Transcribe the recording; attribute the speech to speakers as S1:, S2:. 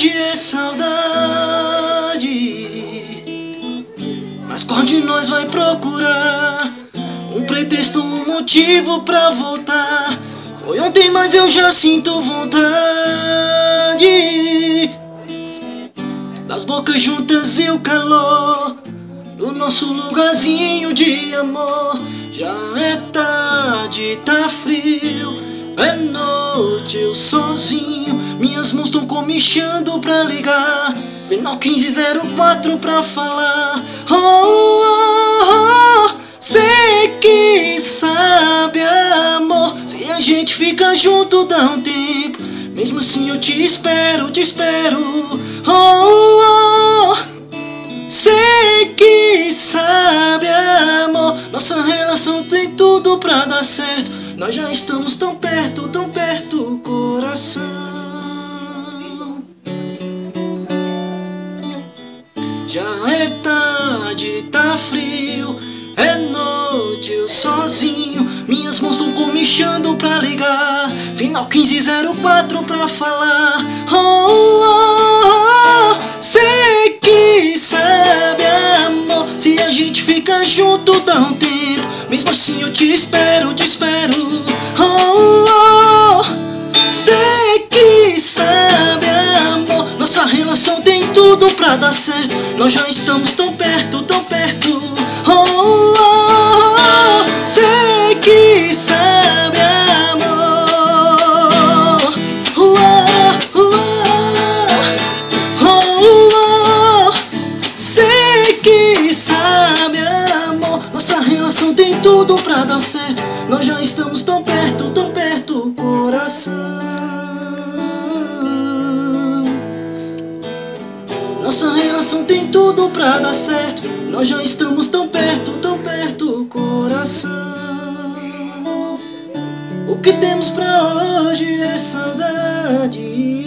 S1: hoje é saudade, mas qual de nós vai procurar um pretexto, um motivo pra voltar? Foi ontem, mas eu já sinto vontade das bocas juntas e o calor do nosso lugarzinho de amor. Já é tarde, tá frio, é noite, eu sozinho. Minhas mãos tão comichando pra ligar final 1504 pra falar. Oh, oh, oh, sei que sabe, amor, se a gente fica junto dá um tempo. Mesmo assim eu te espero, te espero. Oh, oh, oh, sei que sabe, amor, nossa relação tem tudo pra dar certo. Nós já estamos tão perto, coração. Já é tarde, tá frio, é noite, eu sozinho. Minhas mãos tão comichando pra ligar final 1504 pra falar. Oh, oh, oh, sei que sabe, amor, se a gente fica junto dá um tempo. Mesmo assim eu te espero, te espero. Oh, oh, sei que sabe, amor, nossa relação tem tudo pra dar certo. Nós já estamos tão perto, oh, oh, oh, sei que sabe, amor. Oh, oh, oh, oh, oh, sei que sabe, amor, nossa relação tem tudo pra dar certo. Nós já estamos tão perto, coração. Nossa relação tem tudo pra dar certo. Nós já estamos tão perto, coração. O que temos pra hoje é saudade.